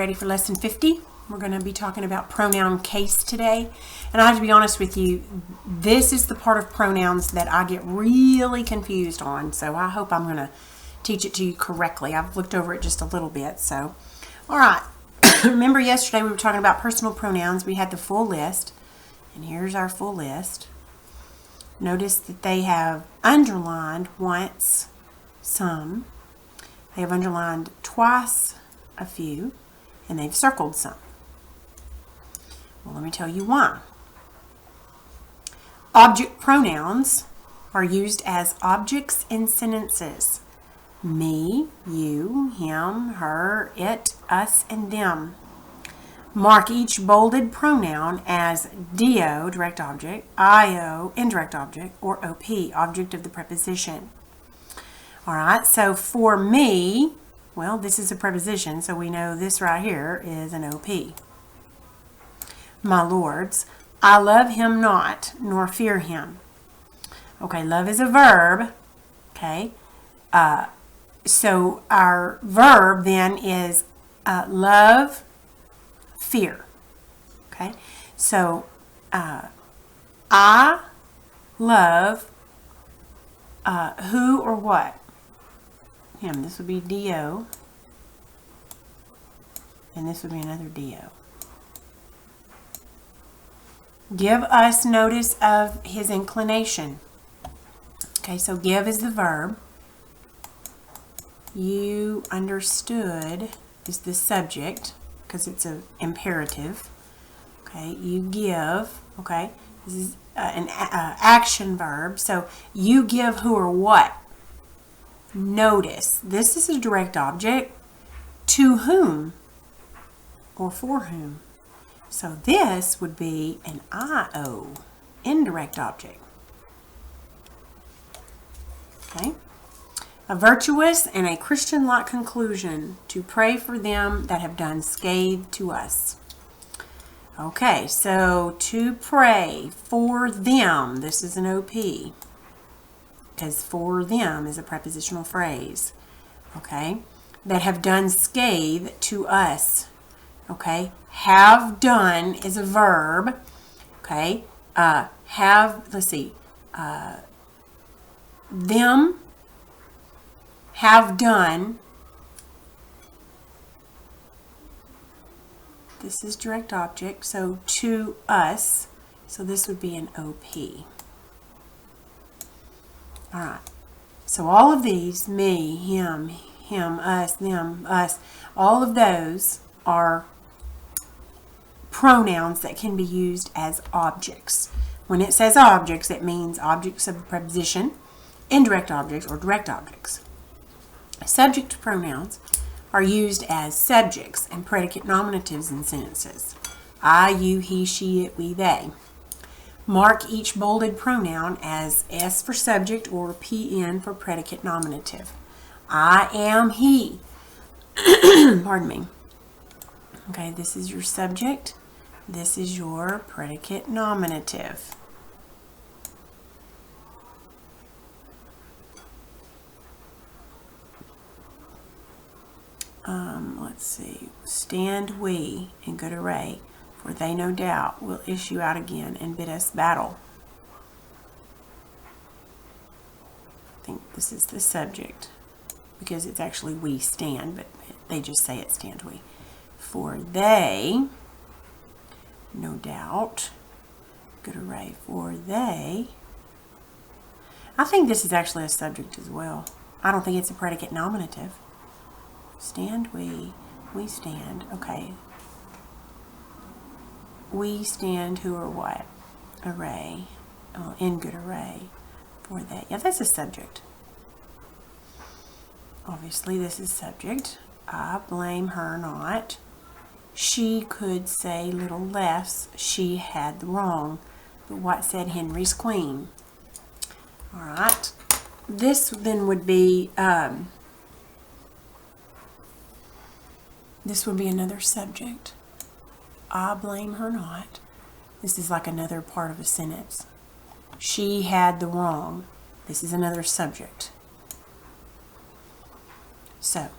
ready for lesson 50. We're going to be talking about pronoun case today. And I have to be honest with you, this is the part of pronouns that I get really confused on. So I hope I'm going to teach it to you correctly. I've looked over it just a little bit. So, all right. Remember yesterday we were talking about personal pronouns. We had the full list. And here's our full list. Notice that they have underlined once, some. They have underlined twice, a few. And they've circled some. Well, let me tell you why. Object pronouns are used as objects in sentences. Me, you, him, her, it, us, and them. Mark each bolded pronoun as DO, direct object, IO, indirect object, or OP, object of the preposition. All right, so for me, well, this is a preposition, so we know this right here is an OP. My lords, I love him not, nor fear him. Okay, love is a verb. Okay, so our verb then is love, fear. Okay, so I love who or what? Him. This would be DO, and this would be another DO. Give us notice of his inclination. Okay, so give is the verb. You understood is the subject because it's an imperative. Okay, you give. Okay, this is an action verb. So you give who or what? Notice. This is a direct object. To whom or for whom? So this would be an IO, indirect object. Okay. A virtuous and a Christian-like conclusion, to pray for them that have done scathe to us. Okay, so to pray for them, this is an OP, because for them is a prepositional phrase. Okay, that have done scathe to us. Okay, have done is a verb. Okay, let's see, them have done. This is direct object, so to us, so this would be an OP. All right, so all of these, me, him, us, them, us, all of those are pronouns that can be used as objects. When it says objects, it means objects of preposition, indirect objects, or direct objects. Subject pronouns are used as subjects and predicate nominatives in sentences. I, you, he, she, it, we, they. Mark each bolded pronoun as S for subject or PN for predicate nominative. I am he. Pardon me. Okay, this is your subject. This is your predicate nominative. Let's see. Stand we in good array, for they no doubt will issue out again and bid us battle. I think this is the subject because it's actually we stand, but they just say it stand we. For they, no doubt, good array, for they. I think this is actually a subject as well. I don't think it's a predicate nominative. Stand we stand, okay. We stand who or what? Array, in good array, for they. Yeah, that's a subject. Obviously, this is subject. I blame her not. She could say little less. She had the wrong. But what said Henry's queen? All right. This then would be, this would be another subject. I blame her not. This is like another part of a sentence. She had the wrong. This is another subject. So,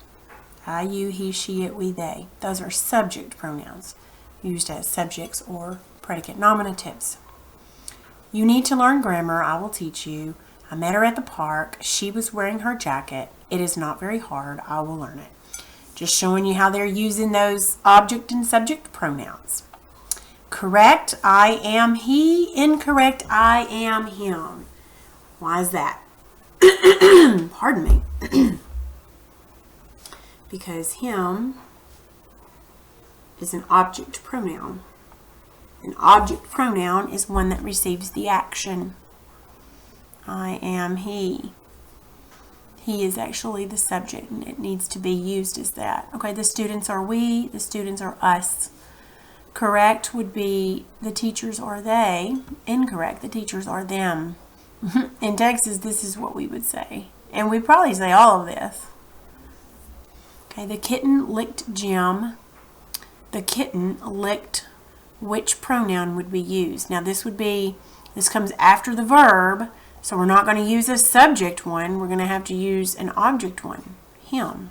I, you, he, she, it, we, they. Those are subject pronouns used as subjects or predicate nominatives. You need to learn grammar. I will teach you. I met her at the park. She was wearing her jacket. It is not very hard. I will learn it. Just showing you how they're using those object and subject pronouns. Correct, I am he. Incorrect, I am him. Why is that? Pardon me. Because him is an object pronoun. An object pronoun is one that receives the action. I am he. He is actually the subject, and it needs to be used as that. Okay, the students are we, the students are us. Correct would be the teachers are they. Incorrect, the teachers are them. In Texas, this is what we would say. And we probably say all of this. Okay, the kitten licked Jim. The kitten licked, which pronoun would be used? Now this comes after the verb, so we're not going to use a subject one. We're going to have to use an object one, him.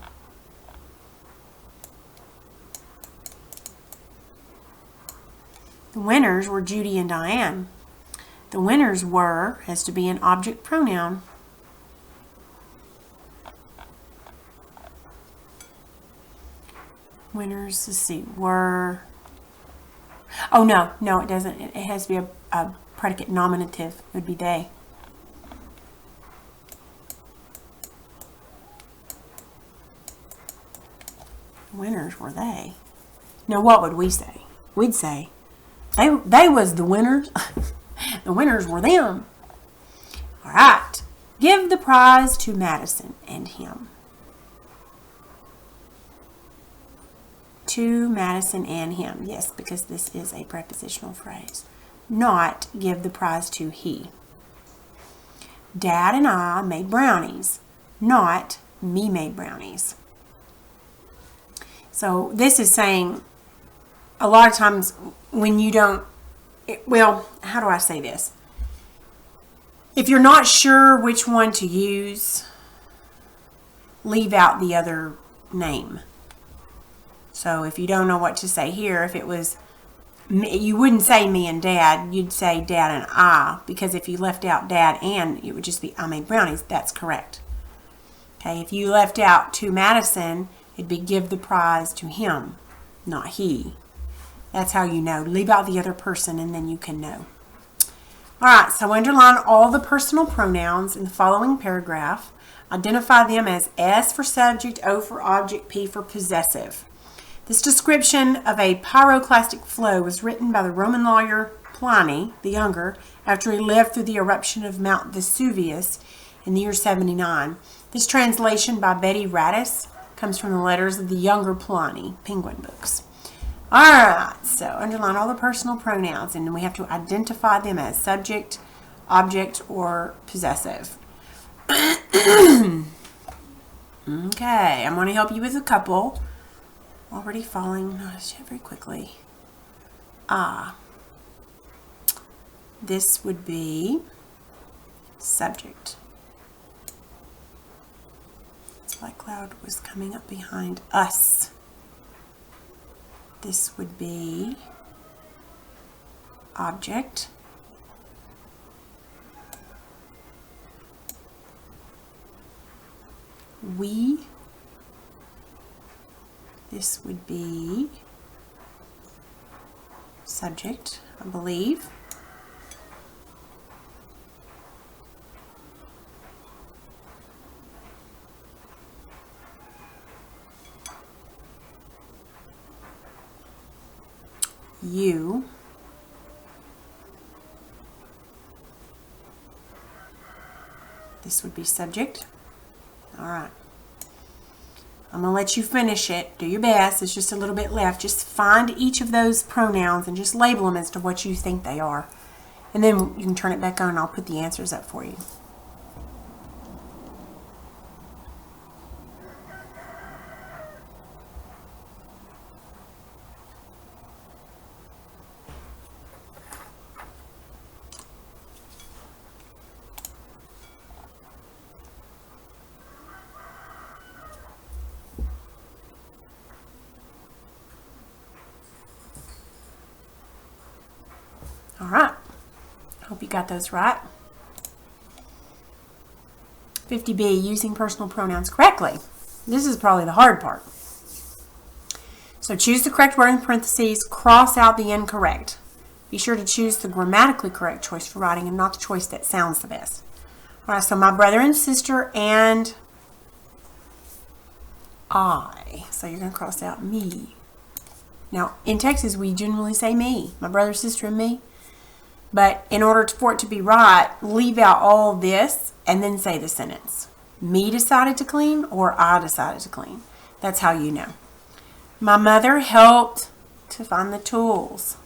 The winners were Judy and Diane. The winners were has to be an object pronoun. Winners, let's see, were. Oh, no, it doesn't. It has to be a predicate nominative. It would be they. Winners were they. Now, what would we say? We'd say, they was the winners. The winners were them. All right. Give the prize to Madison and him. To Madison and him. Yes, because this is a prepositional phrase. Not give the prize to he. Dad and I made brownies. Not me made brownies. So this is saying a lot of times when you don't, well, how do I say this? If you're not sure which one to use, leave out the other name. So if you don't know what to say here, if it was, you wouldn't say me and Dad, you'd say Dad and I, because if you left out Dad and, it would just be I made brownies. That's correct. Okay, if you left out to Madison, it'd be give the prize to him, not he. That's how you know. Leave out the other person and then you can know. All right, so underline all the personal pronouns in the following paragraph. Identify them as S for subject, O for object, P for possessive. This description of a pyroclastic flow was written by the Roman lawyer Pliny the Younger after he lived through the eruption of Mount Vesuvius in the year 79. This translation by Betty Radis comes from the letters of the younger Pliny, Penguin Books. All right, so underline all the personal pronouns, and then we have to identify them as subject, object, or possessive. Okay, I'm going to help you with a couple. Already falling, not very quickly. This would be subject. This black cloud was coming up behind us. This would be object. We. This would be subject, I believe. You. This would be subject. All right. I'm going to let you finish it. Do your best. There's just a little bit left. Just find each of those pronouns and just label them as to what you think they are. And then you can turn it back on and I'll put the answers up for you. got those right. 50B, using personal pronouns correctly. This is probably the hard part. So choose the correct word in parentheses, cross out the incorrect. Be sure to choose the grammatically correct choice for writing and not the choice that sounds the best. All right, so my brother and sister and I. So you're going to cross out me. Now, in Texas, we generally say me, my brother, sister, and me. But in order for it to be right, leave out all this and then say the sentence. Me decided to clean or I decided to clean. That's how you know. My mother helped to find the tools.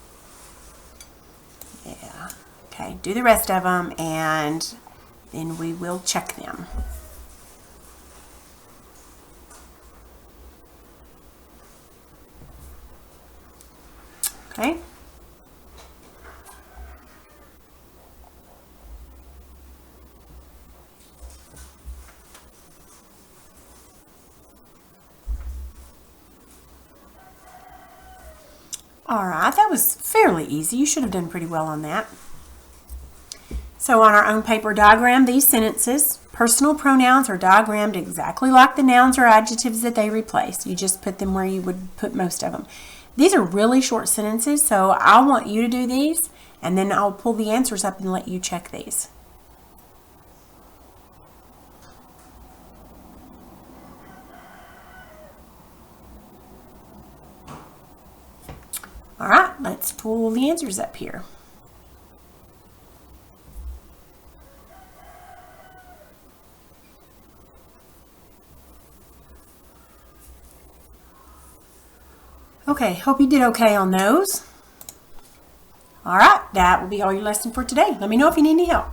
Yeah. Okay, do the rest of them and then we will check them. Okay. All right, that was fairly easy. You should have done pretty well on that. So on our own paper diagram, these sentences, personal pronouns are diagrammed exactly like the nouns or adjectives that they replace. You just put them where you would put most of them. These are really short sentences, so I want you to do these, and then I'll pull the answers up and let you check these. All right, let's pull the answers up here. Okay, hope you did okay on those. All right, that will be all your lesson for today. Let me know if you need any help.